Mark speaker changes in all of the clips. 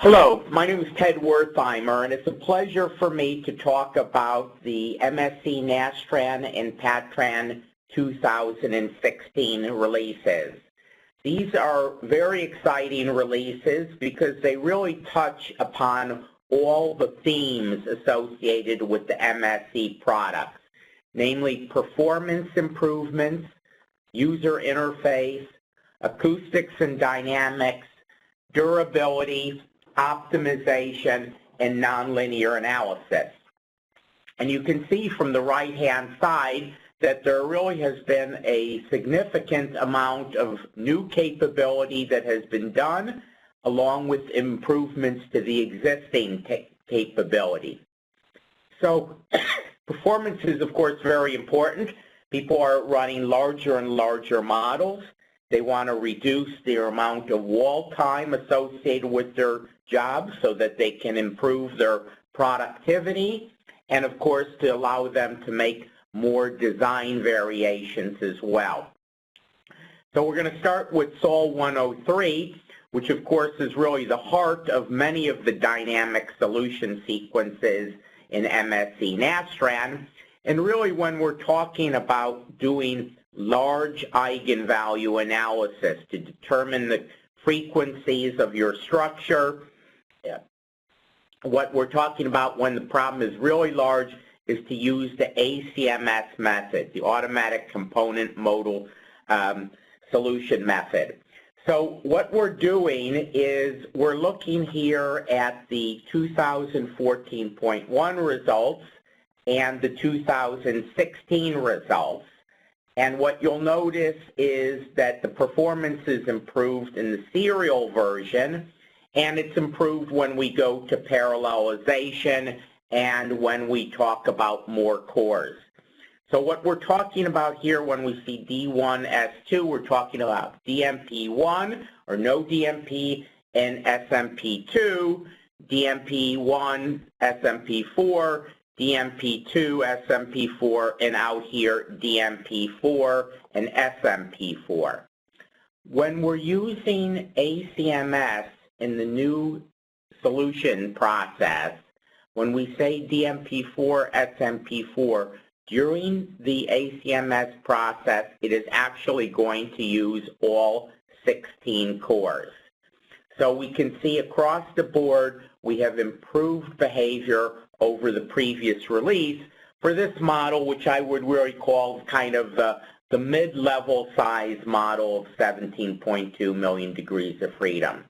Speaker 1: Hello, my name is Ted Wertheimer, and it's a pleasure for me to talk about the MSC Nastran and Patran 2016 releases. These are very exciting releases because they really touch upon all the themes associated with the MSC products, namely performance improvements, user interface, acoustics and dynamics, durability, optimization, and nonlinear analysis. And you can see from the right-hand side that there really has been a significant amount of new capability that has been done, along with improvements to the existing capability. So performance is, of course, very important. People are running larger and larger models. They want to reduce the amount of wall time associated with their jobs so that they can improve their productivity, and of course to allow them to make more design variations as well. So we're going to start with SOL 103, which of course is really the heart of many of the dynamic solution sequences in MSC Nastran. And really when we're talking about doing large eigenvalue analysis to determine the frequencies of your structure, what we're talking about when the problem is really large is to use the ACMS method, the Automatic Component Modal Solution method. So what we're doing is we're looking here at the 2014.1 results and the 2016 results. And what you'll notice is that the performance is improved in the serial version, and it's improved when we go to parallelization and when we talk about more cores. So what we're talking about here when we see D1S2, we're talking about DMP1 or no DMP and SMP2, DMP1, SMP4, DMP2, SMP4, and out here DMP4 and SMP4. When we're using ACMS in the new solution process, when we say DMP4, SMP4, during the ACMS process, it is actually going to use all 16 cores. So we can see across the board we have improved behavior over the previous release for this model, which I would really call kind of the mid-level size model of 17.2 million degrees of freedom.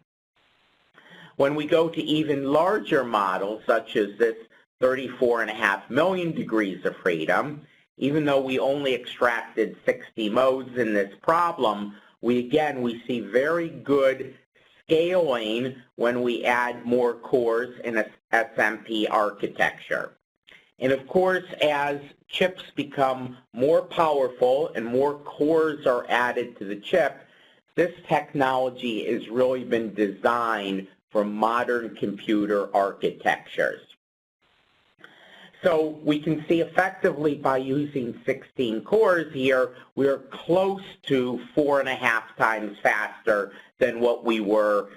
Speaker 1: When we go to even larger models, such as this 34.5 million degrees of freedom, even though we only extracted 60 modes in this problem, we see very good scaling when we add more cores in a SMP architecture. And of course, as chips become more powerful and more cores are added to the chip, this technology has really been designed for modern computer architectures. So we can see effectively by using 16 cores here, we're close to 4.5 times faster than what we were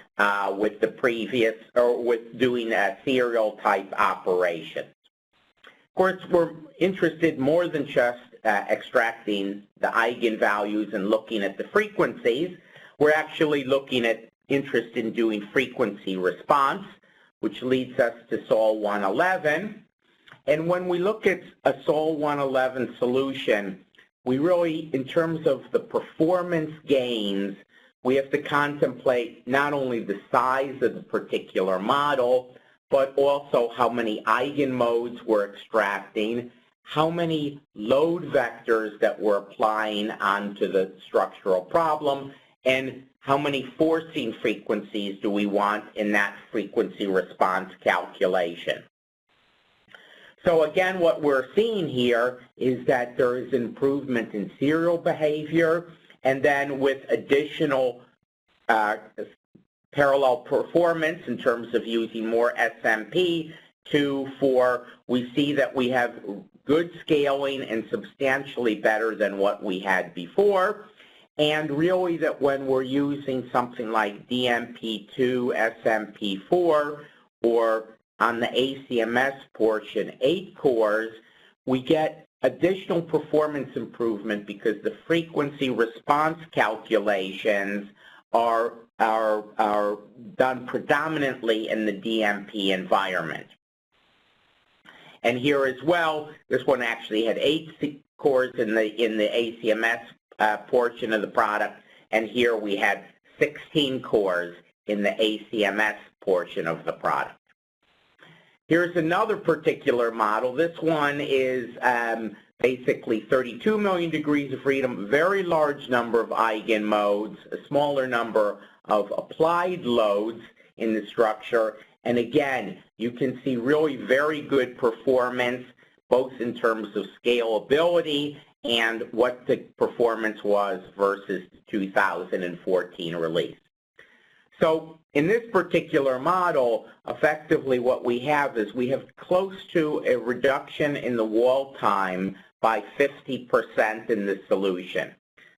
Speaker 1: with the previous, or with doing a serial type operation. Of course, we're interested more than just extracting the eigenvalues and looking at the frequencies. We're actually interested in doing frequency response, which leads us to SOL 111. And when we look at a SOL 111 solution, we really, in terms of the performance gains, we have to contemplate not only the size of the particular model, but also how many eigenmodes we're extracting, how many load vectors that we're applying onto the structural problem, and how many forcing frequencies do we want in that frequency response calculation. So again, what we're seeing here is that there is improvement in serial behavior, and then with additional parallel performance in terms of using more SMP, 2, 4, we see that we have good scaling and substantially better than what we had before. and really that when we're using something like DMP2, SMP4, or on the ACMS portion, 8 cores, we get additional performance improvement because the frequency response calculations are done predominantly in the DMP environment. And here as well, this one actually had 8 cores in the ACMS portion of the product, and here we had 16 cores in the ACMS portion of the product. Here's another particular model. This one is basically 32 million degrees of freedom, very large number of eigenmodes, a smaller number of applied loads in the structure. And again, you can see really very good performance, both in terms of scalability and what the performance was versus the 2014 release. So in this particular model, effectively what we have is we have close to a reduction in the wall time by 50% in the solution.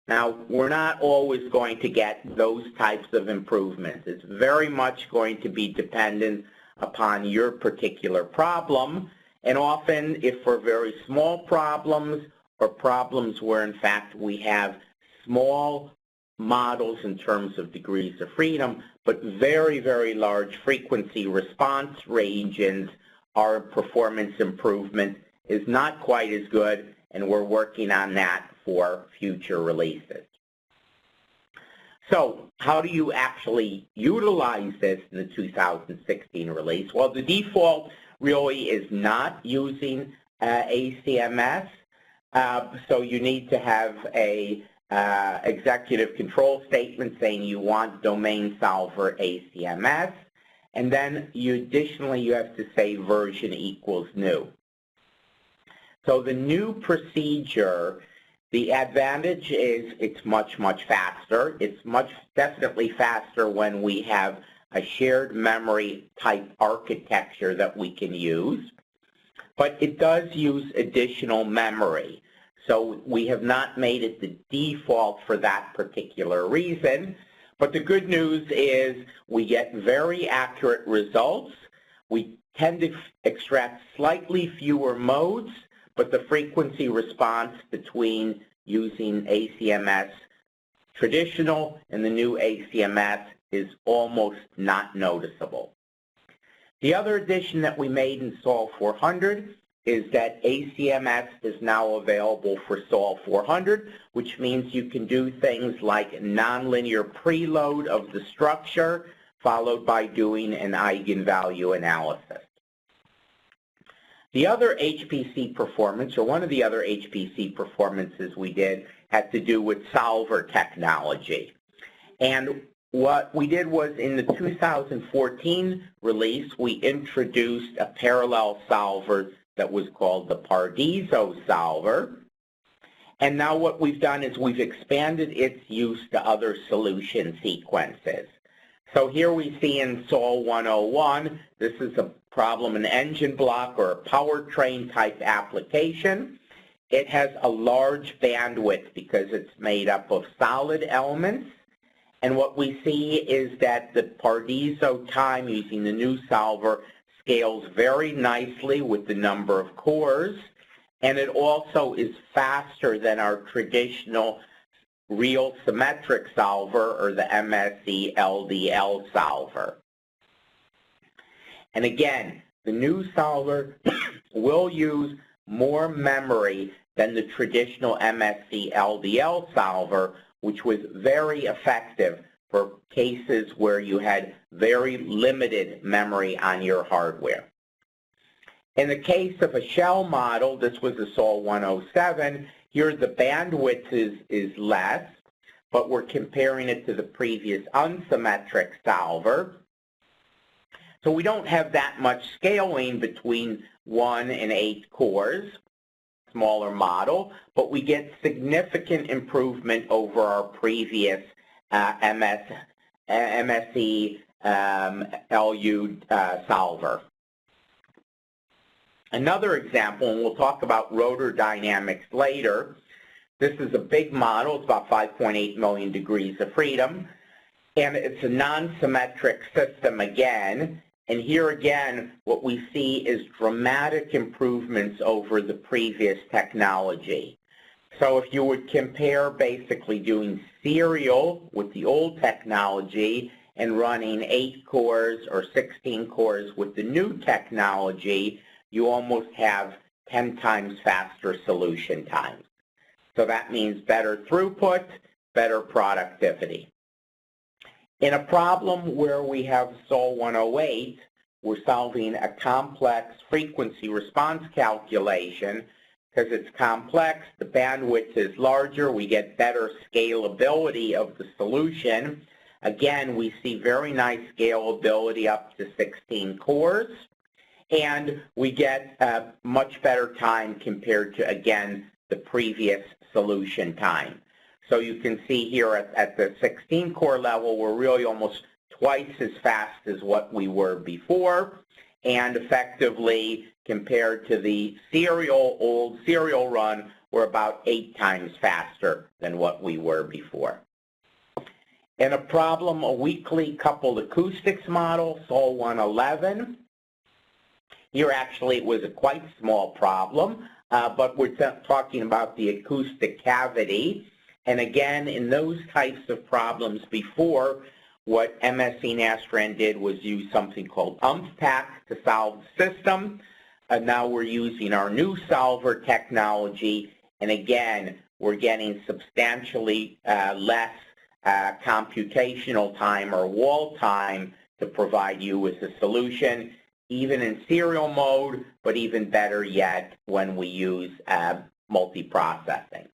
Speaker 1: Now, we're not always going to get those types of improvements. It's very much going to be dependent upon your particular problem, and often if for very small problems or problems where in fact we have small models in terms of degrees of freedom, but very, very large frequency response regions, our performance improvement is not quite as good, and we're working on that for future releases. So how do you actually utilize this in the 2016 release? Well, the default really is not using ACMS, so you need to have a executive control statement saying you want domain solver ACMS, and then additionally you have to say version equals new. So the new procedure, the advantage is it's much, much faster. It's definitely faster when we have a shared memory type architecture that we can use, but it does use additional memory. So we have not made it the default for that particular reason. But the good news is we get very accurate results. We tend to extract slightly fewer modes, but the frequency response between using ACMS traditional and the new ACMS is almost not noticeable. The other addition that we made in SOL 400 is that ACMS is now available for SOL 400, which means you can do things like nonlinear preload of the structure, followed by doing an eigenvalue analysis. The other HPC performance, or one of the other HPC performances we did, had to do with solver technology. And what we did was in the 2014 release, we introduced a parallel solver that was called the Pardiso solver. And now what we've done is we've expanded its use to other solution sequences. So here we see in SOL 101, this is a problem, an engine block or a powertrain type application. It has a large bandwidth because it's made up of solid elements. And what we see is that the Pardiso time using the new solver scales very nicely with the number of cores, and it also is faster than our traditional real symmetric solver or the MSC LDL solver. And again, the new solver will use more memory than the traditional MSC LDL solver, which was very effective for cases where you had very limited memory on your hardware. In the case of a shell model, this was a SOL 107, here the bandwidth is less, but we're comparing it to the previous unsymmetric solver. So we don't have that much scaling between 1 and 8 cores, smaller model, but we get significant improvement over our previous MSC LU solver. Another example, and we'll talk about Rotor Dynamics later, This is a big model. It's about 5.8 million degrees of freedom. And it's a non-symmetric system again. And here again, what we see is dramatic improvements over the previous technology. So if you would compare basically doing serial with the old technology and running 8 cores or 16 cores with the new technology, you almost have 10 times faster solution times. So that means better throughput, better productivity. In a problem where we have SOL 108, we're solving a complex frequency response calculation. Because it's complex, the bandwidth is larger, we get better scalability of the solution. Again, we see very nice scalability up to 16 cores, and we get a much better time compared to, again, the previous solution time. So you can see here at the 16-core level, we're really almost twice as fast as what we were before, and effectively, compared to the old serial run, we're about 8 times faster than what we were before. In a problem, a weakly coupled acoustics model, SOL 111. Here actually it was a quite small problem, but we're talking about the acoustic cavity. And again, in those types of problems before, what MSC Nastran did was use something called UMPAC to solve the system. Now we're using our new solver technology, and again, we're getting substantially less computational time or wall time to provide you with a solution, even in serial mode, but even better yet when we use multiprocessing.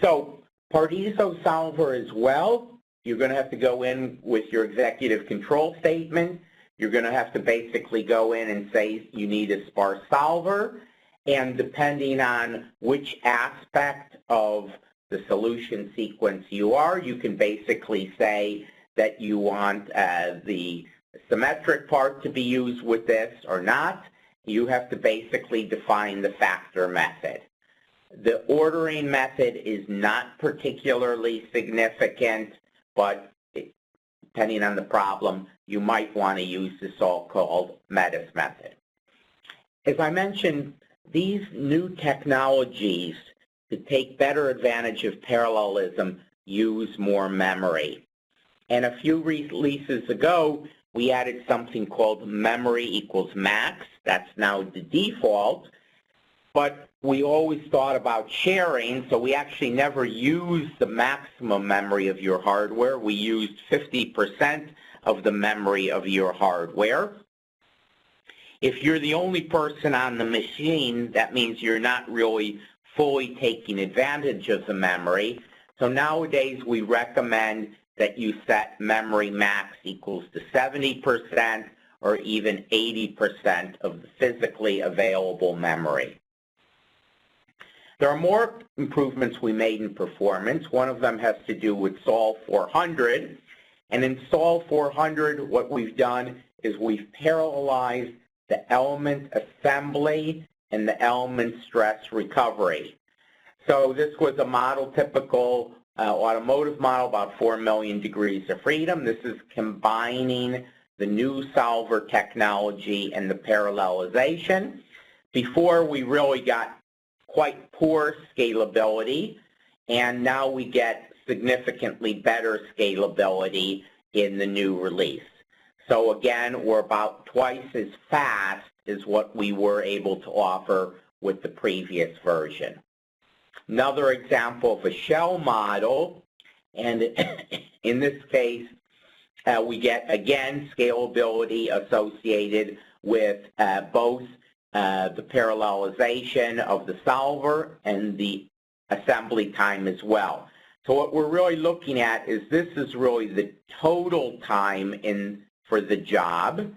Speaker 1: So Pardiso solver as well. You're going to have to go in with your executive control statement. You're going to have to basically go in and say you need a sparse solver, and depending on which aspect of the solution sequence you are, you can basically say that you want the symmetric part to be used with this or not. You have to basically define the factor method. The ordering method is not particularly significant, but depending on the problem, you might want to use the so-called METIS method. As I mentioned, these new technologies to take better advantage of parallelism use more memory. And a few releases ago, we added something called memory equals max. That's now the default. But we always thought about sharing, so we actually never used the maximum memory of your hardware. We used 50% of the memory of your hardware. If you're the only person on the machine, that means you're not really fully taking advantage of the memory. So nowadays we recommend that you set memory max equals to 70% or even 80% of the physically available memory. There are more improvements we made in performance. One of them has to do with SOL 400. And in SOL 400, what we've done is we've parallelized the element assembly and the element stress recovery. So this was a model, typical automotive model, about 4 million degrees of freedom. This is combining the new solver technology and the parallelization. Before, we really got quite poor scalability, and now we get significantly better scalability in the new release. So again, we're about twice as fast as what we were able to offer with the previous version. Another example of a shell model, and in this case, we get, again, scalability associated with both the parallelization of the solver and the assembly time as well. So what we're really looking at is this is really the total time for the job,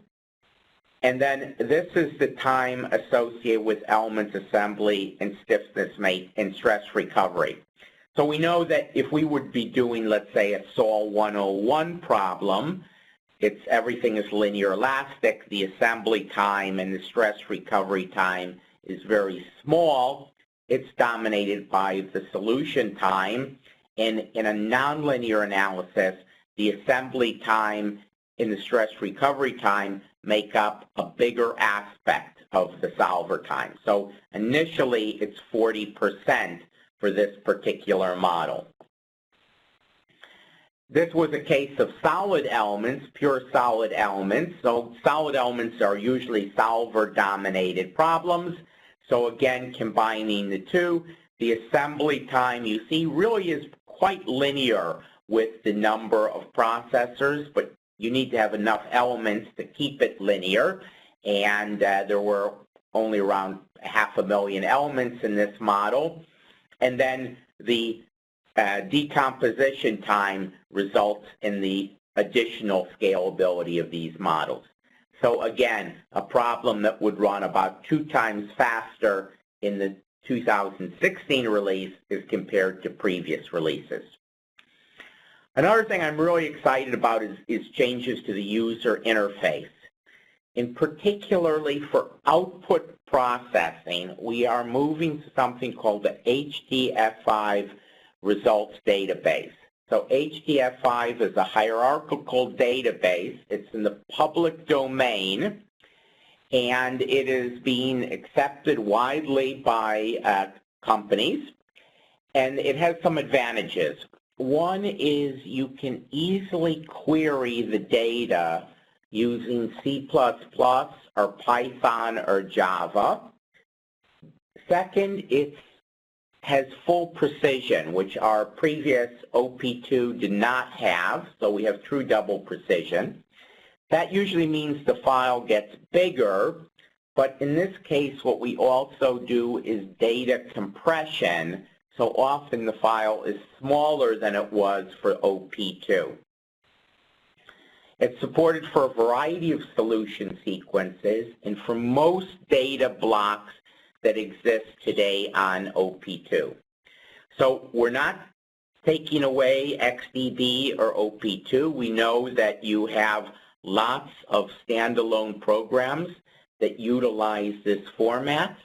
Speaker 1: and then this is the time associated with element assembly and stiffness and stress recovery. So we know that if we would be doing, let's say, a SOL 101 problem, everything is linear elastic, the assembly time and the stress recovery time is very small. it's dominated by the solution time. And in a nonlinear analysis, the assembly time and the stress recovery time make up a bigger aspect of the solver time. So initially, it's 40% for this particular model. This was a case of solid elements, pure solid elements. So solid elements are usually solver-dominated problems. So again, combining the two, the assembly time you see really is quite linear with the number of processors, but you need to have enough elements to keep it linear. And there were only around 500,000 elements in this model. And then the decomposition time results in the additional scalability of these models. So again, a problem that would run about 2 times faster in the 2016 release as compared to previous releases. Another thing I'm really excited about is changes to the user interface. In particularly for output processing, we are moving to something called the HDF5 results database. So HDF5 is a hierarchical database. It's in the public domain, and it is being accepted widely by companies, and it has some advantages. One is you can easily query the data using C++ or Python or Java. Second, it has full precision, which our previous OP2 did not have, so we have true double precision. That usually means the file gets bigger, but in this case what we also do is data compression, so often the file is smaller than it was for OP2. It's supported for a variety of solution sequences and for most data blocks that exist today on OP2. So we're not taking away XDB or OP2. We know that you have lots of standalone programs that utilize this format,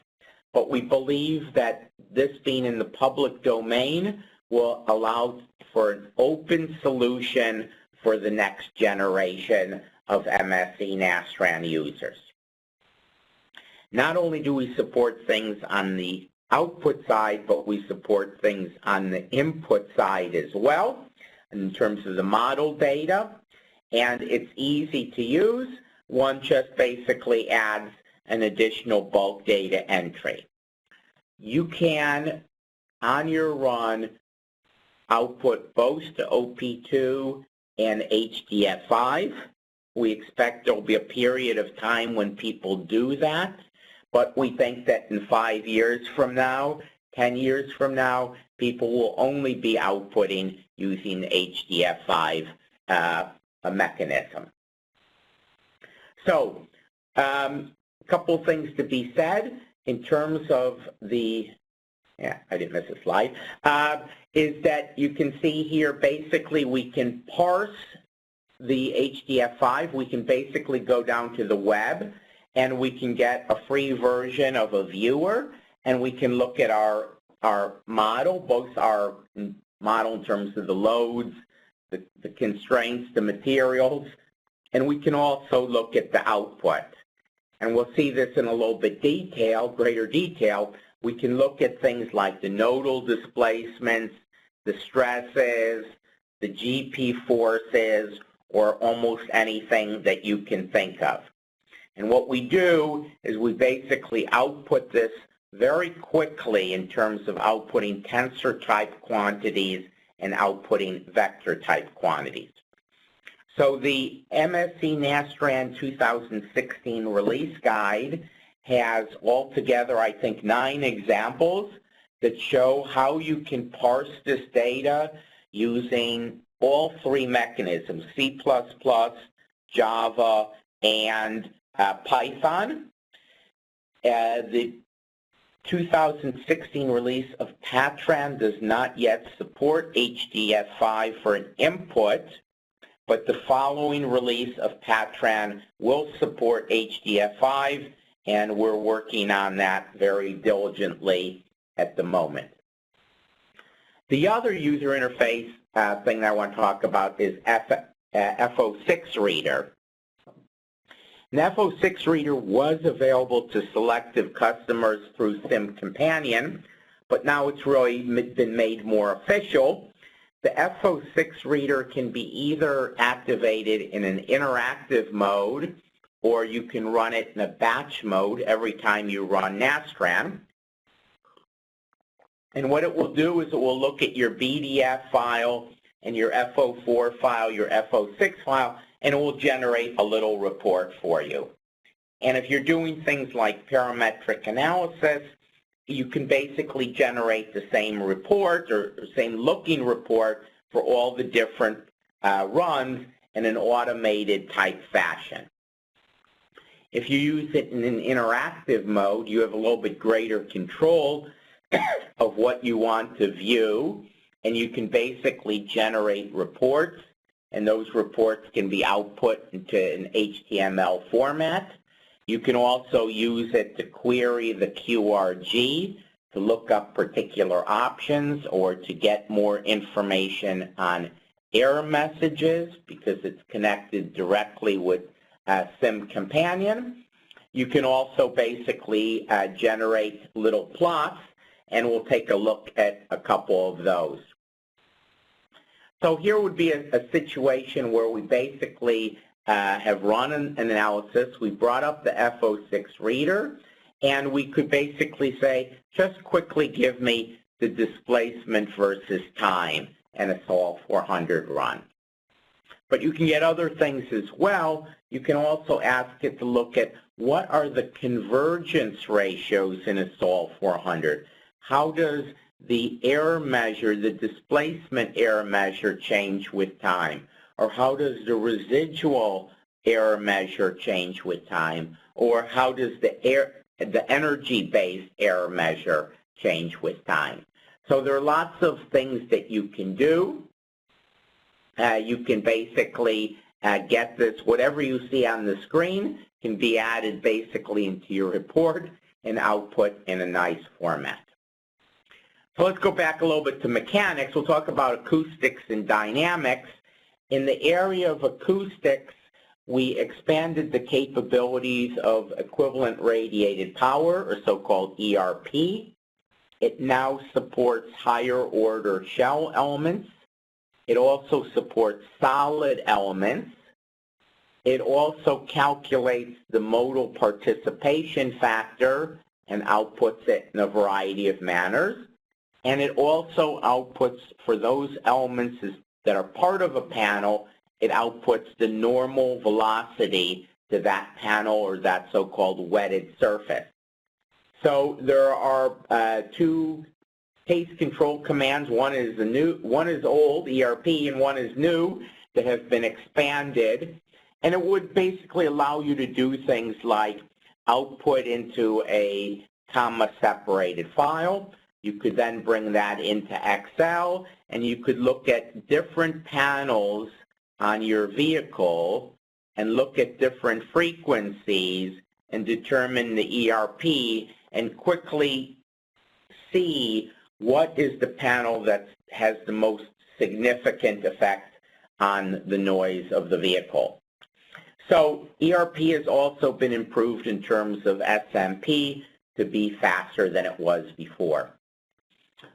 Speaker 1: but we believe that this being in the public domain will allow for an open solution for the next generation of MSC Nastran users. Not only do we support things on the output side, but we support things on the input side as well in terms of the model data, and it's easy to use. One just basically adds an additional bulk data entry. You can, on your run, output both to OP2 and HDF5. We expect there will be a period of time when people do that, but we think that in 5 years from now, 10 years from now, people will only be outputting using the HDF5 mechanism. So, a couple things to be said in terms of the, I didn't miss a slide, is that you can see here basically we can parse the HDF5. We can basically go down to the web and we can get a free version of a viewer, and we can look at our model, both our model in terms of the loads, the constraints, the materials, and we can also look at the output. And we'll see this in a little bit greater detail. We can look at things like the nodal displacements, the stresses, the GP forces, or almost anything that you can think of. And what we do is we basically output this very quickly in terms of outputting tensor-type quantities and outputting vector-type quantities. So the MSC Nastran 2016 release guide has altogether, I think, 9 examples that show how you can parse this data using all 3 mechanisms, C++, Java, and Python. The 2016 release of Patran does not yet support HDF5 for an input, but the following release of Patran will support HDF5, and we're working on that very diligently at the moment. The other user interface thing that I want to talk about is F06 Reader. An F06 Reader was available to selective customers through Sim Companion, but now it's really been made more official. The F06 Reader can be either activated in an interactive mode, or you can run it in a batch mode every time you run Nastran. And what it will do is it will look at your BDF file and your F04 file, your F06 file, and it will generate a little report for you. And if you're doing things like parametric analysis, you can basically generate the same report or same looking report for all the different runs in an automated type fashion. If you use it in an interactive mode, you have a little bit greater control of what you want to view, and you can basically generate reports, and those reports can be output into an HTML format. You can also use it to query the QRG to look up particular options or to get more information on error messages because it's connected directly with Sim Companion. You can also basically generate little plots, and we'll take a look at a couple of those. So here would be a situation where we basically have run an analysis. We brought up the F06 Reader, and we could basically say, just quickly give me the displacement versus time and a SOL 400 run. But you can get other things as well. You can also ask it to look at what are the convergence ratios in a SOL 400. How does the error measure, the displacement error measure change with time? Or how does the residual error measure change with time? Or how does the energy-based error measure change with time? So there are lots of things that you can do. You can basically get this, whatever you see on the screen can be added basically into your report and output in a nice format. So let's go back a little bit to mechanics. We'll talk about acoustics and dynamics. In the area of acoustics, we expanded the capabilities of equivalent radiated power, or so-called ERP. It now supports higher order shell elements. It also supports solid elements. It also calculates the modal participation factor and outputs it in a variety of manners. And it also outputs, for those elements that are part of a panel, it outputs the normal velocity to that panel or that so-called wetted surface. So there are two case control commands. One is old, ERP, and one is new, that have been expanded. And it would basically allow you to do things like output into a comma-separated file. You could then bring that into Excel, and you could look at different panels on your vehicle and look at different frequencies and determine the ERP and quickly see what is the panel that has the most significant effect on the noise of the vehicle. So ERP has also been improved in terms of SMP to be faster than it was before.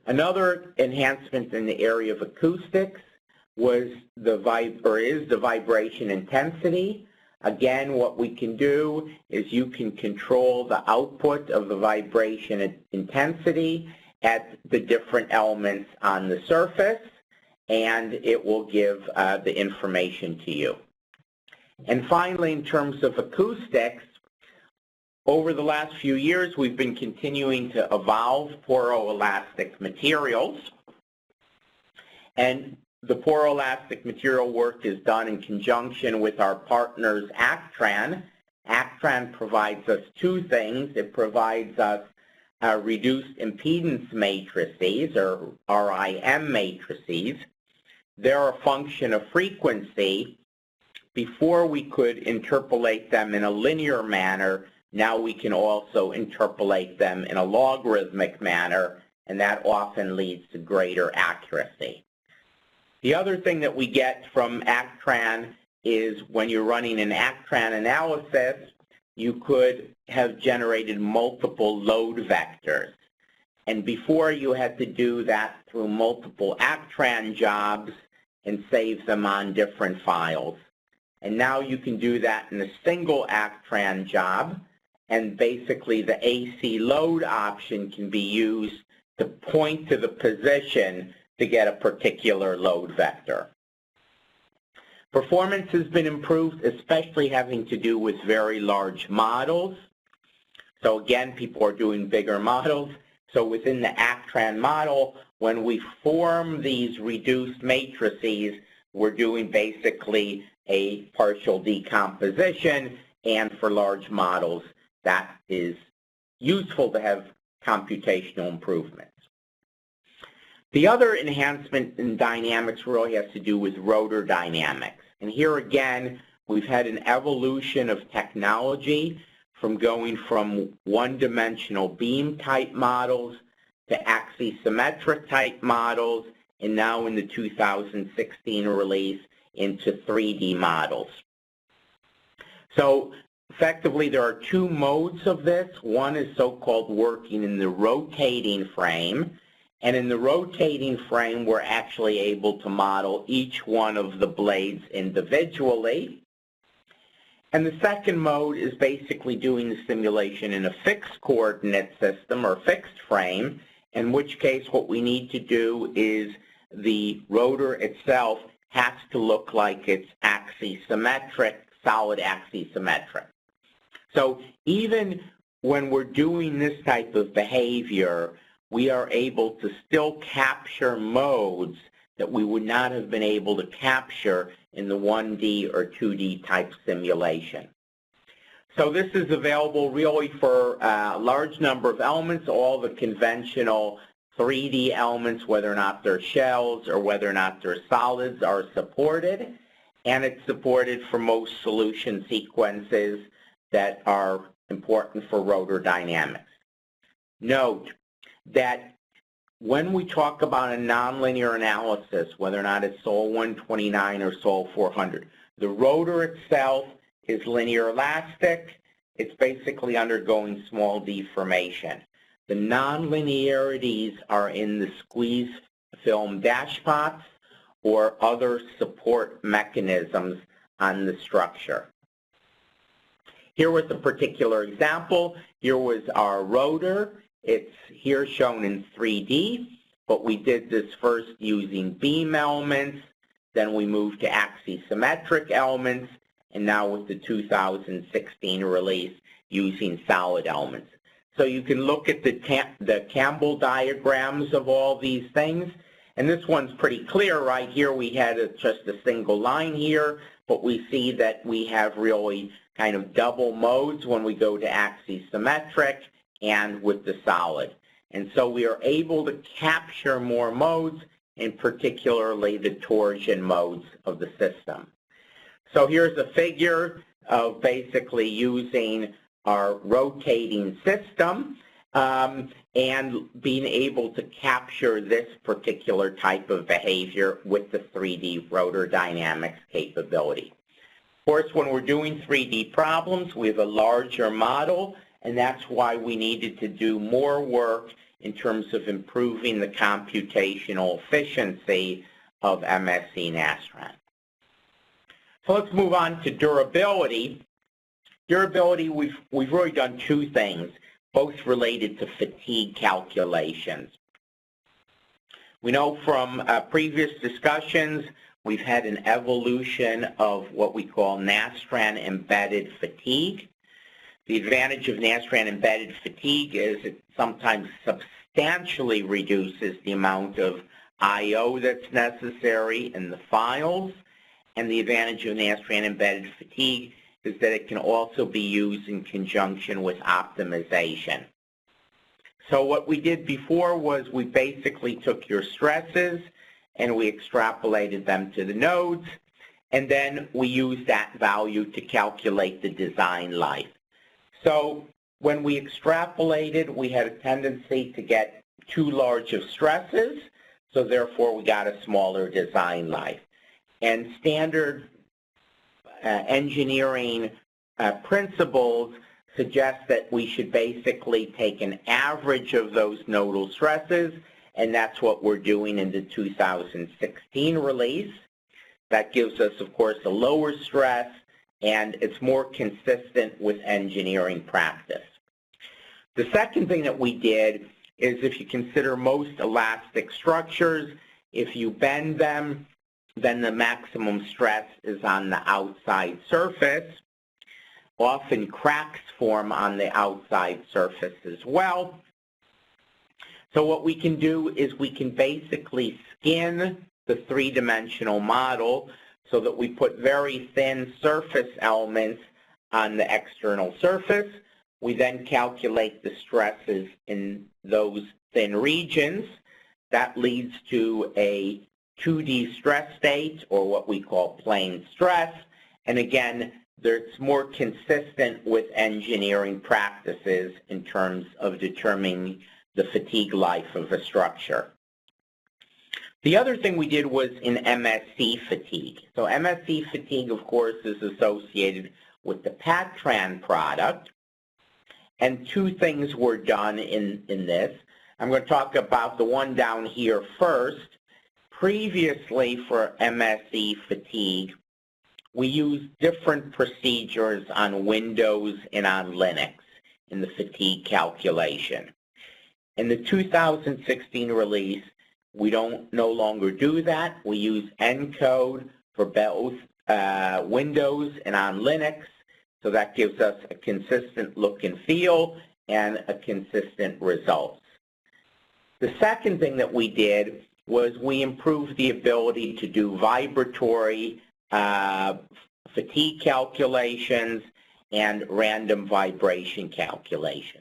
Speaker 1: Another enhancement in the area of acoustics was is the vibration intensity. Again, what we can do is you can control the output of the vibration intensity at the different elements on the surface, and it will give the information to you. And finally, in terms of acoustics, over the last few years, we've been continuing to evolve poroelastic materials. And the poroelastic material work is done in conjunction with our partners Actran. Actran provides us two things. It provides us reduced impedance matrices, or RIM matrices. They're a function of frequency. Before we could interpolate them in a linear manner, now we can also interpolate them in a logarithmic manner, and that often leads to greater accuracy. The other thing that we get from ACTRAN is when you're running an ACTRAN analysis, you could have generated multiple load vectors. And before, you had to do that through multiple ACTRAN jobs and save them on different files. And now you can do that in a single ACTRAN job, and basically the AC load option can be used to point to the position to get a particular load vector. Performance has been improved, especially having to do with very large models. So again, people are doing bigger models. So within the ACTRAN model, when we form these reduced matrices, we're doing basically a partial decomposition, and for large models, that is useful to have computational improvements. The other enhancement in dynamics really has to do with rotor dynamics. And here again, we've had an evolution of technology from going from one-dimensional beam type models to axisymmetric type models, and now in the 2016 release into 3D models. So effectively, there are two modes of this. One is so-called working in the rotating frame. And in the rotating frame, we're actually able to model each one of the blades individually. And the second mode is basically doing the simulation in a fixed coordinate system or fixed frame, in which case what we need to do is the rotor itself has to look like it's axisymmetric, solid axisymmetric. So even when we're doing this type of behavior, we are able to still capture modes that we would not have been able to capture in the 1D or 2D type simulation. So this is available really for a large number of elements. All the conventional 3D elements, whether or not they're shells or whether or not they're solids, are supported. And it's supported for most solution sequences that are important for rotor dynamics. Note that when we talk about a nonlinear analysis, whether or not it's SOL 129 or SOL 400, the rotor itself is linear elastic. It's basically undergoing small deformation. The nonlinearities are in the squeeze film dashpots or other support mechanisms on the structure. Here was a particular example. Here was our rotor. It's here shown in 3D, but we did this first using beam elements, then we moved to axisymmetric elements, and now with the 2016 release using solid elements. So you can look at the Campbell diagrams of all these things, and this one's pretty clear. Right here we had just a single line here, but we see that we have really kind of double modes when we go to axisymmetric and with the solid. And so we are able to capture more modes, and particularly the torsion modes of the system. So here's a figure of basically using our rotating system and being able to capture this particular type of behavior with the 3D rotor dynamics capability. Of course, when we're doing 3D problems, we have a larger model, and that's why we needed to do more work in terms of improving the computational efficiency of MSC Nastran. So let's move on to durability. Durability, we've really done two things, both related to fatigue calculations. We know from previous discussions, we've had an evolution of what we call Nastran embedded fatigue. The advantage of Nastran embedded fatigue is it sometimes substantially reduces the amount of I/O that's necessary in the files. And the advantage of Nastran embedded fatigue is that it can also be used in conjunction with optimization. So what we did before was we basically took your stresses and we extrapolated them to the nodes, and then we used that value to calculate the design life. So when we extrapolated, we had a tendency to get too large of stresses, so therefore we got a smaller design life. And standard engineering principles suggest that we should basically take an average of those nodal stresses, and that's what we're doing in the 2016 release. That gives us, of course, a lower stress, and it's more consistent with engineering practice. The second thing that we did is, if you consider most elastic structures, if you bend them, then the maximum stress is on the outside surface. Often cracks form on the outside surface as well. So what we can do is we can basically skin the three-dimensional model so that we put very thin surface elements on the external surface. We then calculate the stresses in those thin regions. That leads to a 2D stress state, or what we call plane stress. And again, it's more consistent with engineering practices in terms of determining the fatigue life of a structure. The other thing we did was in MSC Fatigue. So MSC Fatigue, of course, is associated with the Patran product. And two things were done in this. I'm going to talk about the one down here first. Previously, for MSC Fatigue, we used different procedures on Windows and on Linux in the fatigue calculation. In the 2016 release, we don't no longer do that. We use ENCODE for both Windows and on Linux, so that gives us a consistent look and feel and a consistent results. The second thing that we did was we improved the ability to do vibratory fatigue calculations and random vibration calculations.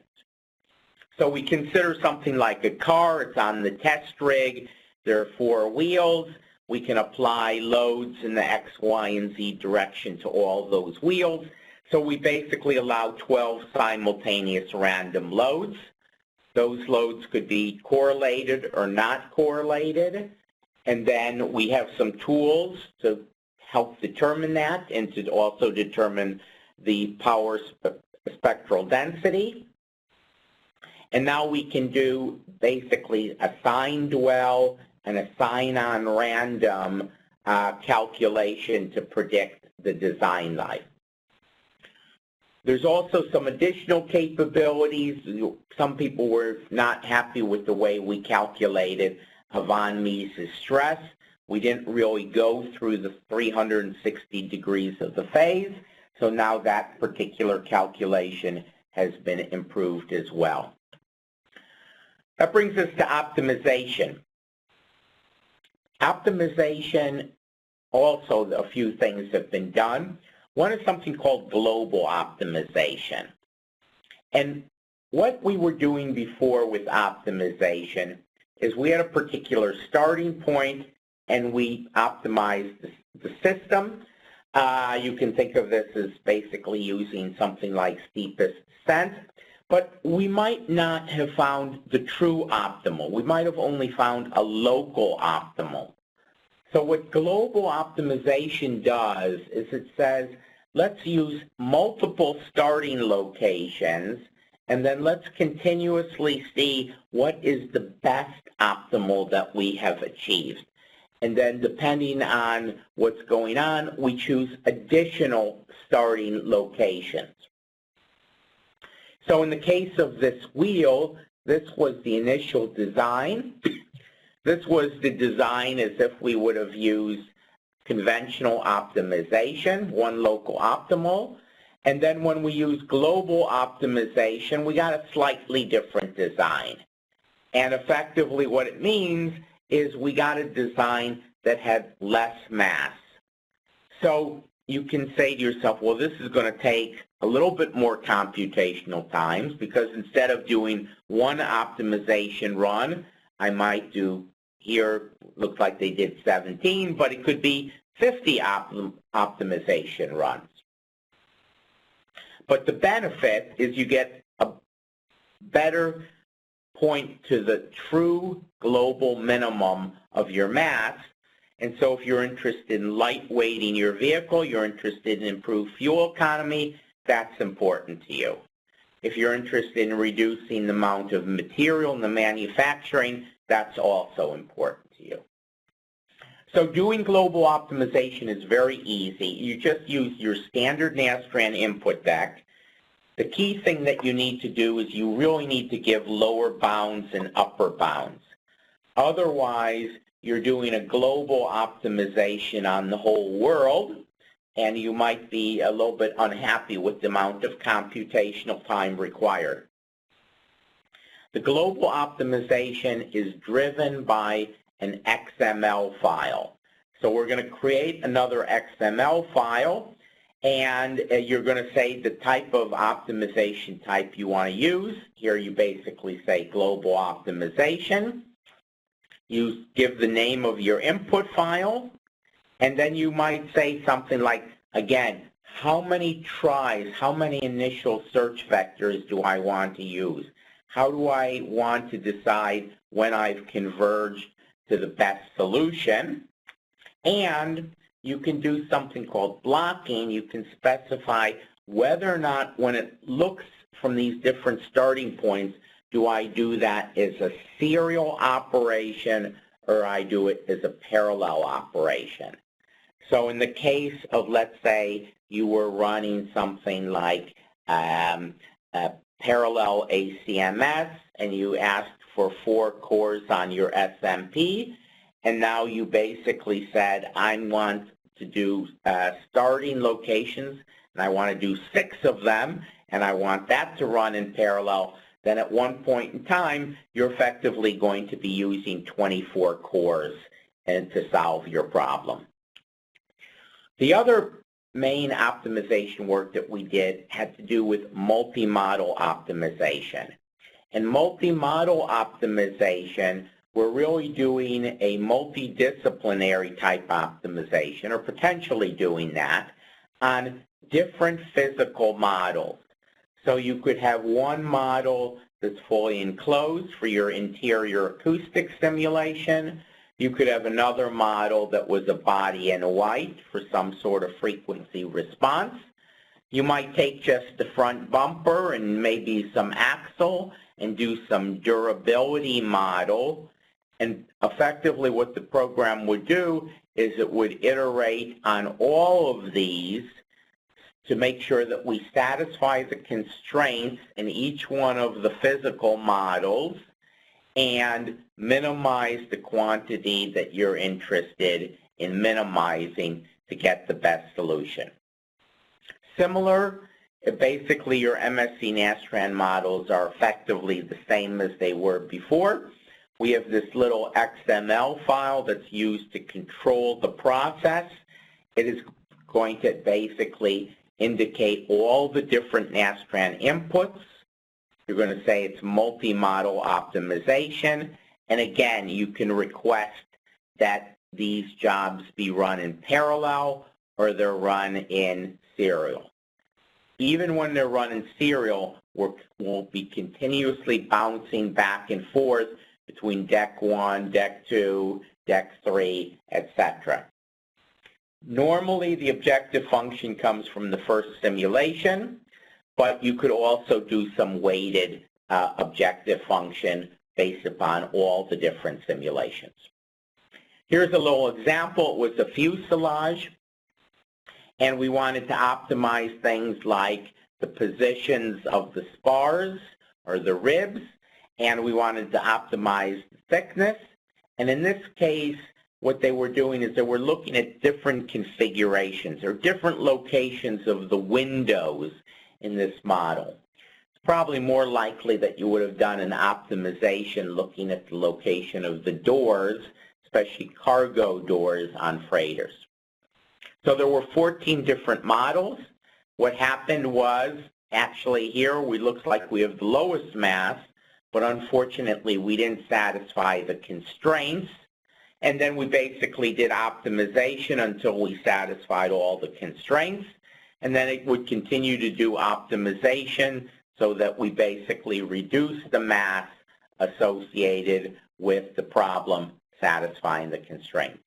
Speaker 1: So we consider something like a car. It's on the test rig. There are 4 wheels. We can apply loads in the X, Y, and Z direction to all those wheels. So we basically allow 12 simultaneous random loads. Those loads could be correlated or not correlated. And then we have some tools to help determine that, and to also determine the power spectral density. And now we can do basically a sign dwell and a sign on random calculation to predict the design life. There's also some additional capabilities. Some people were not happy with the way we calculated von Mises stress. We didn't really go through the 360 degrees of the phase, so now that particular calculation has been improved as well. That brings us to optimization. Optimization, also a few things have been done. One is something called global optimization. And what we were doing before with optimization is we had a particular starting point and we optimized the system. You can think of this as basically using something like steepest descent, but we might not have found the true optimal. We might have only found a local optimal. So what global optimization does is it says, let's use multiple starting locations, and then let's continuously see what is the best optimal that we have achieved. And then depending on what's going on, we choose additional starting locations. So in the case of this wheel, this was the initial design. This was the design as if we would have used conventional optimization, one local optimal. And then when we use global optimization, we got a slightly different design. And effectively what it means is we got a design that had less mass. So you can say to yourself, well, this is going to take a little bit more computational times, because instead of doing one optimization run, I might do, here looks like they did 17, but it could be 50 optimization runs. But the benefit is you get a better point to the true global minimum of your mass. And so if you're interested in lightweighting your vehicle, you're interested in improved fuel economy, that's important to you. If you're interested in reducing the amount of material in the manufacturing, that's also important to you. So doing global optimization is very easy. You just use your standard Nastran input deck. The key thing that you need to do is you really need to give lower bounds and upper bounds. Otherwise, you're doing a global optimization on the whole world, and you might be a little bit unhappy with the amount of computational time required. The global optimization is driven by an XML file. So we're going to create another XML file, and you're going to say the type of optimization type you want to use. Here you basically say global optimization. You give the name of your input file, and then you might say something like, again, how many tries, how many initial search vectors do I want to use? How do I want to decide when I've converged to the best solution? And you can do something called blocking. You can specify whether or not, when it looks from these different starting points, do I do that as a serial operation or I do it as a parallel operation? So in the case of, let's say, you were running something like parallel ACMS, and you asked for 4 cores on your SMP, and now you basically said, I want to do starting locations, and I want to do 6 of them, and I want that to run in parallel. Then at one point in time, you're effectively going to be using 24 cores to solve your problem. The other main optimization work that we did had to do with multi-model optimization. In multi-model optimization, we're really doing a multidisciplinary type optimization, or potentially doing that, on different physical models. So you could have one model that's fully enclosed for your interior acoustic simulation. You could have another model that was a body in white for some sort of frequency response. You might take just the front bumper and maybe some axle and do some durability model. And effectively what the program would do is it would iterate on all of these to make sure that we satisfy the constraints in each one of the physical models and minimize the quantity that you're interested in minimizing to get the best solution. Similar, basically your MSC Nastran models are effectively the same as they were before. We have this little XML file that's used to control the process. It is going to basically indicate all the different Nastran inputs. You're going to say it's multi-model optimization. And again, you can request that these jobs be run in parallel or they're run in serial. Even when they're run in serial, we'll be continuously bouncing back and forth between deck 1, deck 2, deck 3, etc. Normally, the objective function comes from the first simulation, but you could also do some weighted objective function based upon all the different simulations. Here's a little example. It was a fuselage, and we wanted to optimize things like the positions of the spars or the ribs, and we wanted to optimize the thickness. And in this case, what they were doing is they were looking at different configurations or different locations of the windows in this model. It's probably more likely that you would have done an optimization looking at the location of the doors, especially cargo doors on freighters. So there were 14 different models. What happened was, actually here we looks like we have the lowest mass, but unfortunately we didn't satisfy the constraints. And then we basically did optimization until we satisfied all the constraints. And then it would continue to do optimization so that we basically reduce the mass associated with the problem satisfying the constraints.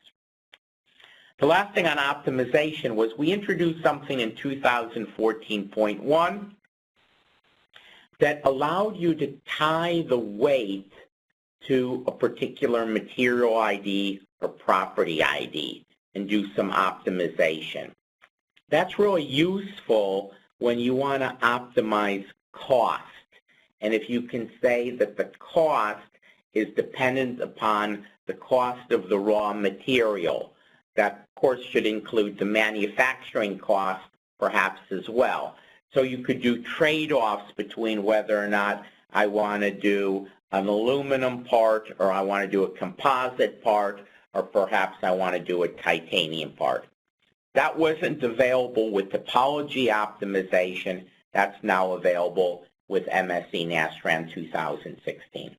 Speaker 1: The last thing on optimization was we introduced something in 2014.1 that allowed you to tie the weight to a particular material ID or property ID and do some optimization. That's really useful when you want to optimize cost. And if you can say that the cost is dependent upon the cost of the raw material, that of course should include the manufacturing cost perhaps as well. So you could do trade-offs between whether or not I want to do an aluminum part, or I want to do a composite part, or perhaps I want to do a titanium part. That wasn't available with topology optimization. That's now available with MSC Nastran 2016.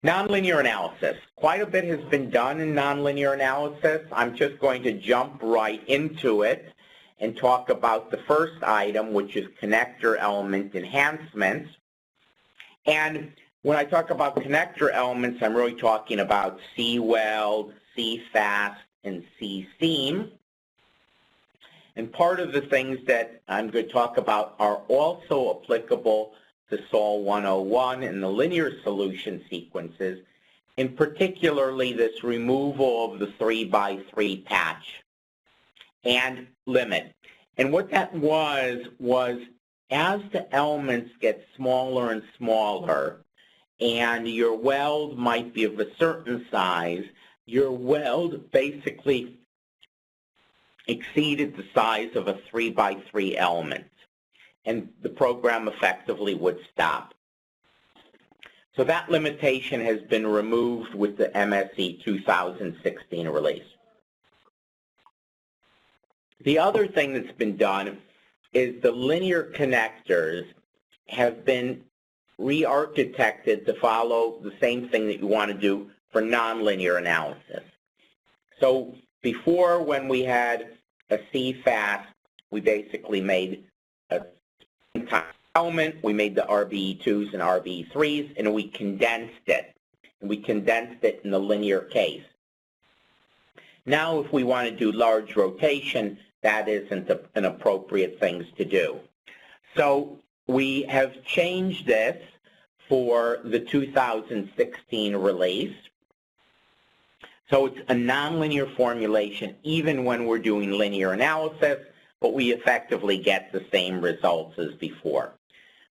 Speaker 1: Nonlinear analysis. Quite a bit has been done in nonlinear analysis. I'm just going to jump right into it and talk about the first item, which is connector element enhancements. And when I talk about connector elements, I'm really talking about C-weld, C-fast, and C-seam. And part of the things that I'm going to talk about are also applicable to SOL 101 and the linear solution sequences, in particularly this removal of the 3x3 patch and limit. And what that was as the elements get smaller and smaller, and your weld might be of a certain size, your weld basically exceeded the size of a 3x3 element, and the program effectively would stop. So that limitation has been removed with the MSC 2016 release. The other thing that's been done is the linear connectors have been re-architected to follow the same thing that you want to do for nonlinear analysis. So before, when we had a C-fast, we basically made a element, we made the RBE2s and RBE3s, and we condensed it. And we condensed it in the linear case. Now, if we want to do large rotation, that isn't an appropriate thing to do. So we have changed this for the 2016 release. So it's a nonlinear formulation even when we're doing linear analysis, but we effectively get the same results as before.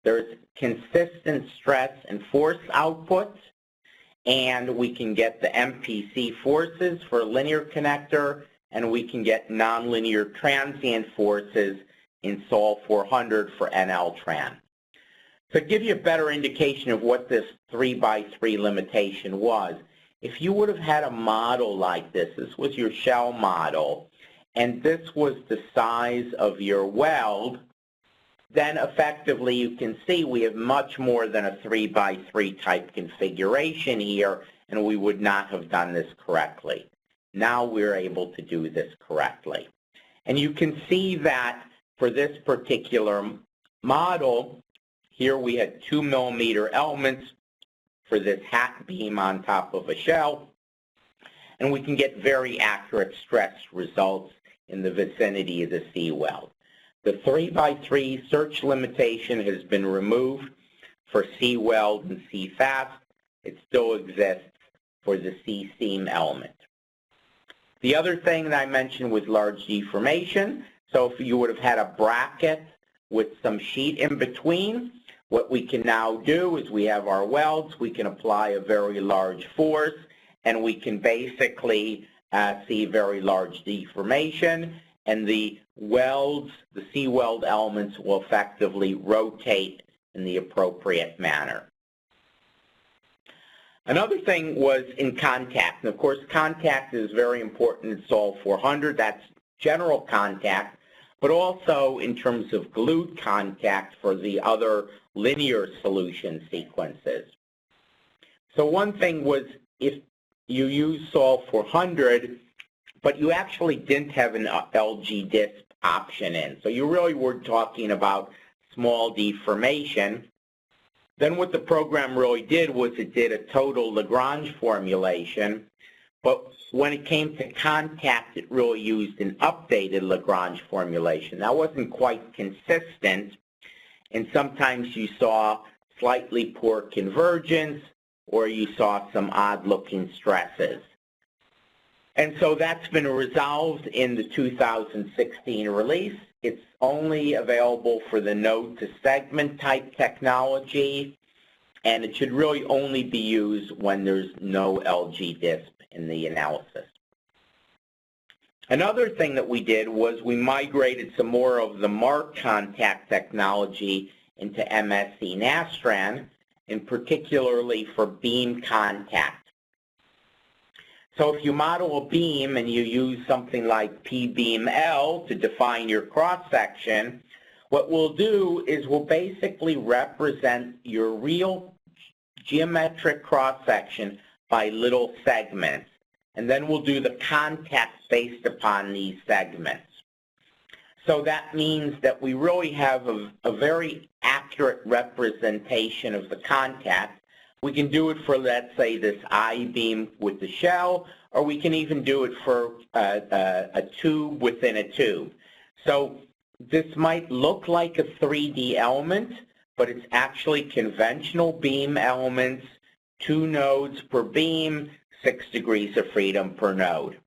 Speaker 1: There's consistent stress and force outputs, and we can get the MPC forces for a linear connector, and we can get nonlinear transient forces in SOL 400 for NL-TRAN. To give you a better indication of what this 3x3 limitation was, if you would have had a model like this, this was your shell model, and this was the size of your weld, then effectively you can see we have much more than a 3x3 type configuration here, and we would not have done this correctly. Now we're able to do this correctly. And you can see that for this particular model, here we had 2 millimeter elements for this hat beam on top of a shell, and we can get very accurate stress results in the vicinity of the C-weld. The 3x3 search limitation has been removed for C-weld and C-fast. It still exists for the C-seam element. The other thing that I mentioned was large deformation. So if you would have had a bracket with some sheet in between, what we can now do is we have our welds, we can apply a very large force, and we can basically see very large deformation, and the welds, the C-weld elements will effectively rotate in the appropriate manner. Another thing was in contact. And of course, contact is very important in SOL 400. That's general contact, but also in terms of glued contact for the other linear solution sequences. So one thing was if you use SOL 400, but you actually didn't have an LG disc option in. So you really were talking about small deformation. Then what the program really did was it did a total Lagrange formulation, but when it came to contact, it really used an updated Lagrange formulation. That wasn't quite consistent, and sometimes you saw slightly poor convergence, or you saw some odd-looking stresses. And so that's been resolved in the 2016 release. It's only available for the node-to-segment type technology, and it should really only be used when there's no LG disp in the analysis. Another thing that we did was we migrated some more of the mark contact technology into MSC Nastran, and particularly for beam contact. So if you model a beam and you use something like P-beam L to define your cross-section, what we'll do is we'll basically represent your real geometric cross-section by little segments. And then we'll do the contact based upon these segments. So that means that we really have a very accurate representation of the contact. We can do it for, let's say, this I-beam with the shell, or we can even do it for a tube within a tube. So this might look like a 3D element, but it's actually conventional beam elements, 2 nodes per beam, 6 degrees of freedom per node.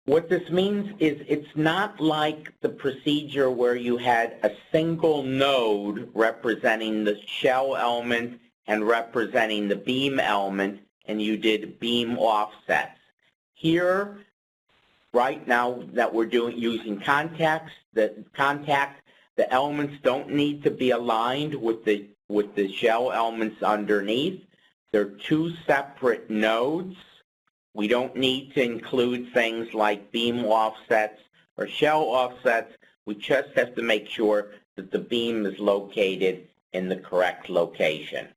Speaker 1: What this means is it's not like the procedure where you had a single node representing the shell element and representing the beam element, and you did beam offsets. Here, right now that we're using contacts, the elements don't need to be aligned with the shell elements underneath. They're 2 separate nodes. We don't need to include things like beam offsets or shell offsets. We just have to make sure that the beam is located in the correct location.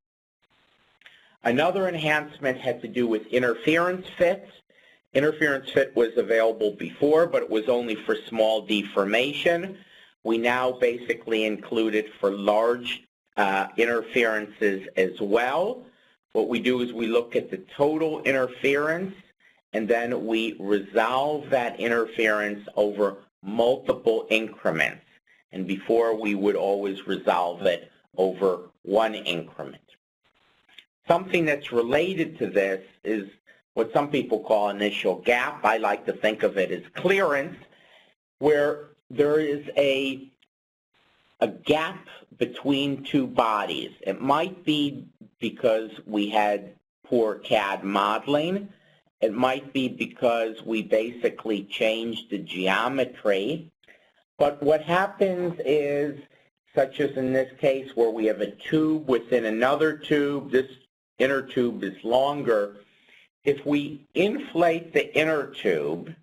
Speaker 1: Another enhancement had to do with interference fits. Interference fit was available before, but it was only for small deformation. We now basically include it for large interferences as well. What we do is we look at the total interference, and then we resolve that interference over multiple increments. And before, we would always resolve it over 1 increment. Something that's related to this is what some people call initial gap. I like to think of it as clearance, where there is a gap between 2 bodies. It might be because we had poor CAD modeling. It might be because we basically changed the geometry. But what happens is, such as in this case where we have a tube within another tube, this inner tube is longer. If we inflate the inner tube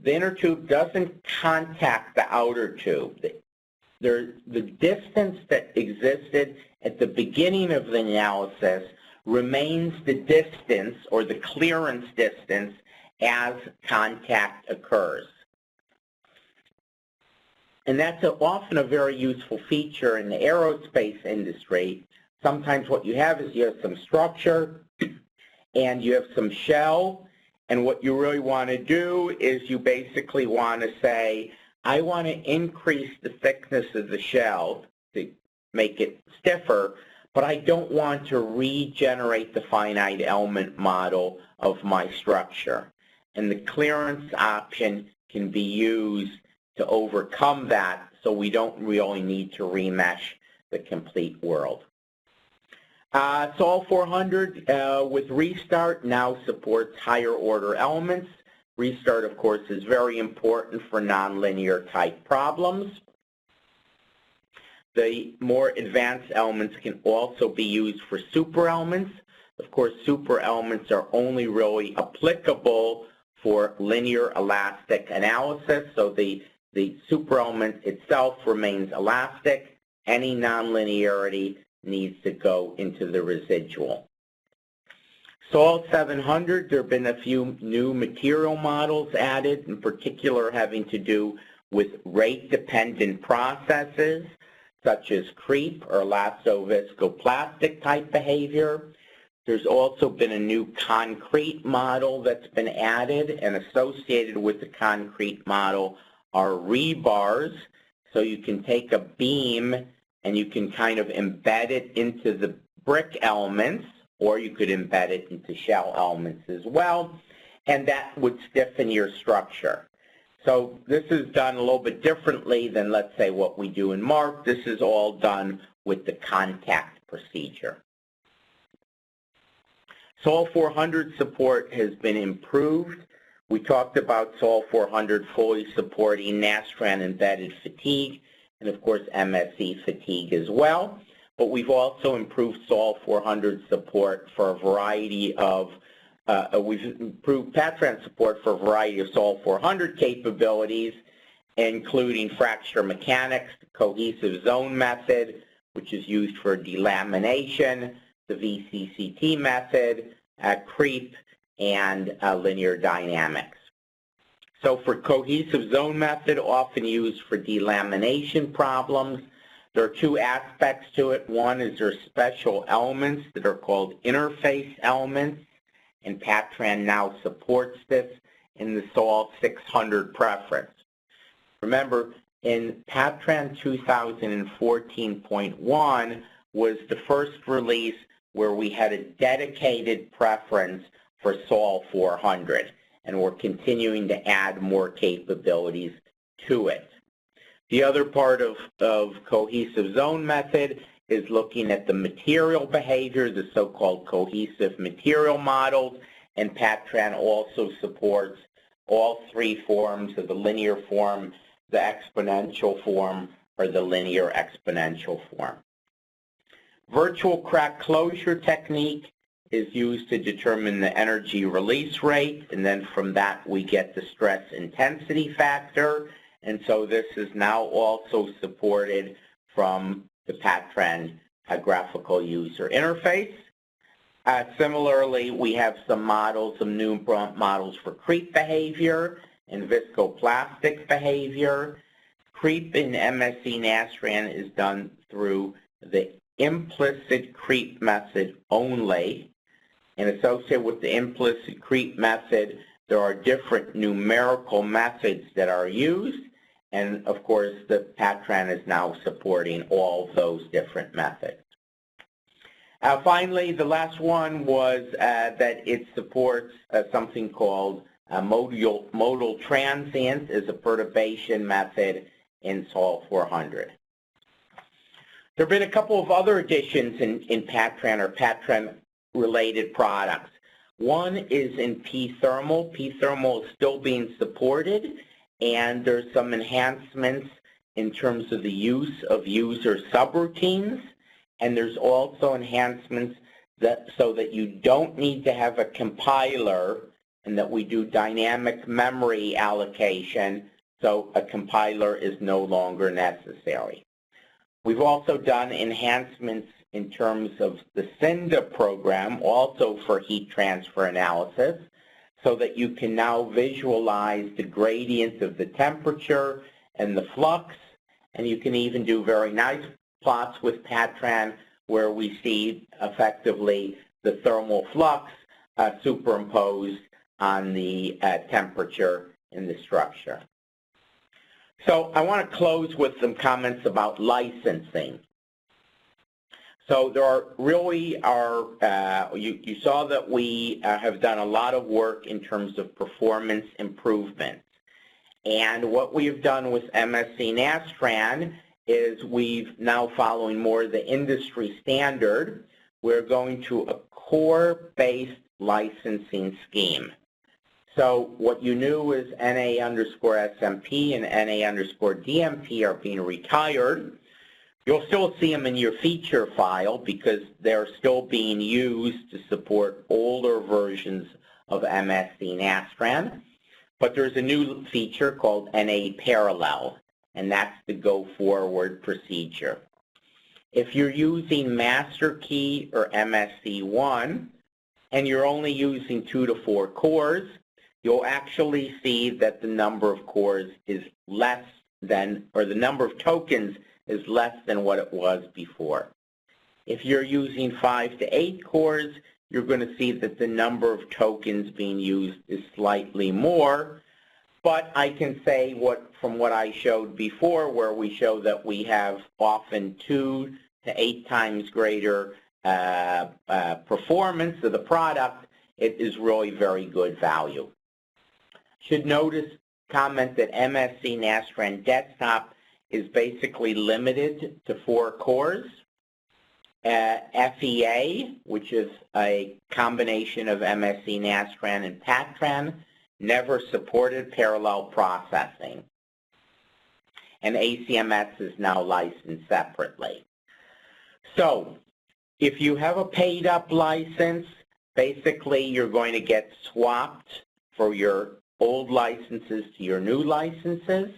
Speaker 1: doesn't contact the outer tube. The distance that existed at the beginning of the analysis remains the distance, or the clearance distance, as contact occurs. And that's often a very useful feature in the aerospace industry. Sometimes what you have is you have some structure and you have some shell, and what you really want to do is you basically want to say, I want to increase the thickness of the shell to make it stiffer, but I don't want to regenerate the finite element model of my structure. And the clearance option can be used to overcome that, so we don't really need to remesh the complete world. SOL 400 with Restart now supports higher order elements. Restart, of course, is very important for nonlinear type problems. The more advanced elements can also be used for super elements. Of course, super elements are only really applicable for linear elastic analysis, so the super element itself remains elastic. Any nonlinearity needs to go into the residual. SOL 700, there have been a few new material models added, in particular having to do with rate-dependent processes. such as creep or lasso visco-plastic type behavior. There's also been a new concrete model that's been added, and associated with the concrete model are rebars. So you can take a beam and you can kind of embed it into the brick elements, or you could embed it into shell elements as well, and that would stiffen your structure. So this is done a little bit differently than, let's say, what we do in MARC. This is all done with the contact procedure. SOL 400 support has been improved. We talked about SOL 400 fully supporting Nastran embedded fatigue, and of course MSC Fatigue as well. But we've also improved SOL 400 support for a variety of we've improved Patran support for a variety of SOL 400 capabilities, including fracture mechanics, the cohesive zone method, which is used for delamination, the VCCT method, creep, and linear dynamics. So for cohesive zone method, often used for delamination problems, there are two aspects to it. One is there are special elements that are called interface elements, and Patran now supports this in the SOL 600 preference. Remember, in Patran 2014.1 was the first release where we had a dedicated preference for SOL 400, and we're continuing to add more capabilities to it. The other part of cohesive zone method is looking at the material behavior, the so-called cohesive material models, and Patran also supports all three forms of the linear form, the exponential form, or the linear exponential form. Virtual crack closure technique is used to determine the energy release rate, and then from that we get the stress intensity factor, and so this is now also supported from the Patran graphical user interface. Similarly, we have some models, some new models for creep behavior and visco-plastic behavior. Creep in MSC Nastran is done through the implicit creep method only, and associated with the implicit creep method, there are different numerical methods that are used, and of course the Patran is now supporting all of those different methods. Finally, the last one was that it supports something called modal transient as a perturbation method in SOL 400. There have been a couple of other additions in Patran or Patran-related products. One is in P-thermal. P-thermal is still being supported, and there's some enhancements in terms of the use of user subroutines, and there's also enhancements so that you don't need to have a compiler, and that we do dynamic memory allocation, so a compiler is no longer necessary. We've also done enhancements in terms of the Sinda program, also for heat transfer analysis, so that you can now visualize the gradient of the temperature and the flux, and you can even do very nice plots with Patran where we see effectively the thermal flux superimposed on the temperature in the structure. So I want to close with some comments about licensing. So there are really you saw that we have done a lot of work in terms of performance improvements. And what we've done with MSC Nastran is we've now following more the industry standard. We're going to a core-based licensing scheme. So what you knew is NA_SMP and NA_DMP are being retired. You'll still see them in your feature file because they're still being used to support older versions of MSC Nastran. But there's a new feature called NA Parallel, and that's the go-forward procedure. If you're using Master Key or MSC1, and you're only using 2 to 4 cores, you'll actually see that the number of cores is less than, or the number of tokens is less than what it was before. If you're using 5 to 8 cores, you're going to see that the number of tokens being used is slightly more. But I can say from what I showed before, where we show that we have often 2 to 8 times greater performance of the product, it is really very good value. Should comment that MSC Nastran Desktop is basically limited to 4 cores. FEA, which is a combination of MSC Nastran and Patran, never supported parallel processing. And ACMS is now licensed separately. So, if you have a paid-up license, basically you're going to get swapped for your old licenses to your new licenses.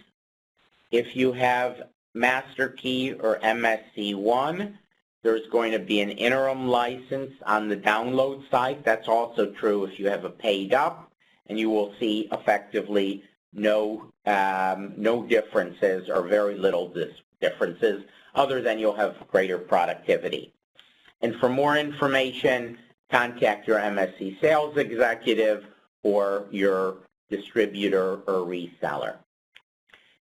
Speaker 1: If you have Master Key or MSC1, there's going to be an interim license on the download site. That's also true if you have a paid-up, and you will see effectively no differences or very little differences, other than you'll have greater productivity. And for more information, contact your MSC sales executive or your distributor or reseller.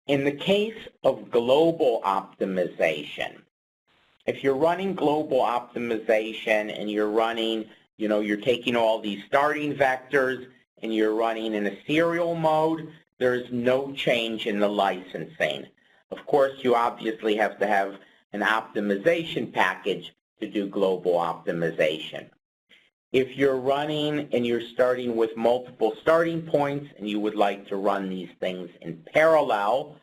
Speaker 1: In the case of global optimization, if you're running global optimization and you're running, you're taking all these starting vectors and you're running in a serial mode, there's no change in the licensing. Of course, you obviously have to have an optimization package to do global optimization. If you're running and you're starting with multiple starting points and you would like to run these things in parallel,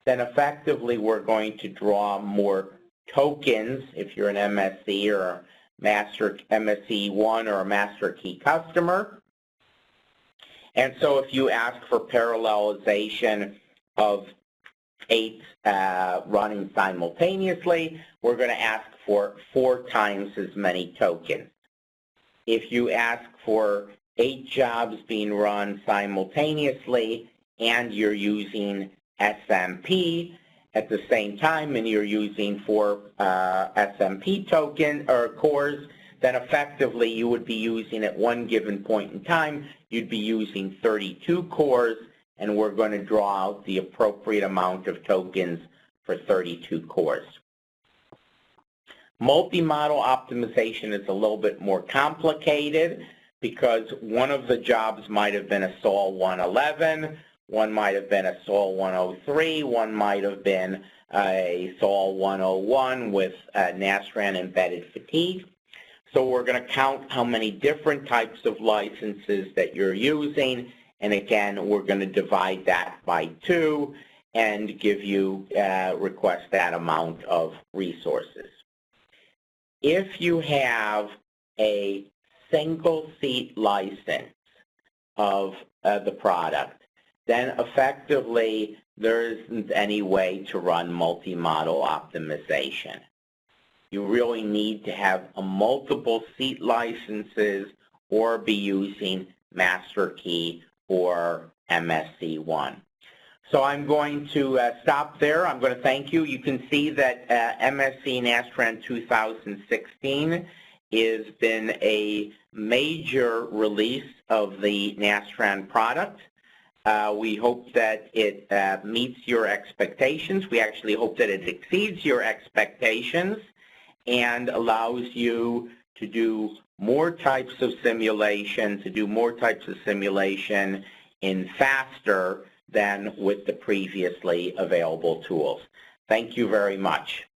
Speaker 1: then effectively we're going to draw more tokens if you're an MSC or a MSC1 or a Master Key customer. And so if you ask for parallelization of 8 running simultaneously, we're going to ask for 4 times as many tokens. If you ask for 8 jobs being run simultaneously and you're using SMP at the same time and you're using 4 SMP tokens or cores, then effectively you would be using at one given point in time, you'd be using 32 cores, and we're going to draw out the appropriate amount of tokens for 32 cores. Multi-model optimization is a little bit more complicated because one of the jobs might have been a SOL 111, one might have been a SOL 103, one might have been a SOL 101 with Nastran embedded fatigue. So we're going to count how many different types of licenses that you're using, and again, we're going to divide that by 2 and give you, request that amount of resources. If you have a single seat license of the product, then effectively there isn't any way to run multi-model optimization. You really need to have a multiple seat licenses or be using Master Key or MSC1. So I'm going to stop there. I'm going to thank you. You can see that MSC Nastran 2016 has been a major release of the Nastran product. We hope that it meets your expectations. We actually hope that it exceeds your expectations and allows you to do more types of simulation, in faster than with the previously available tools. Thank you very much.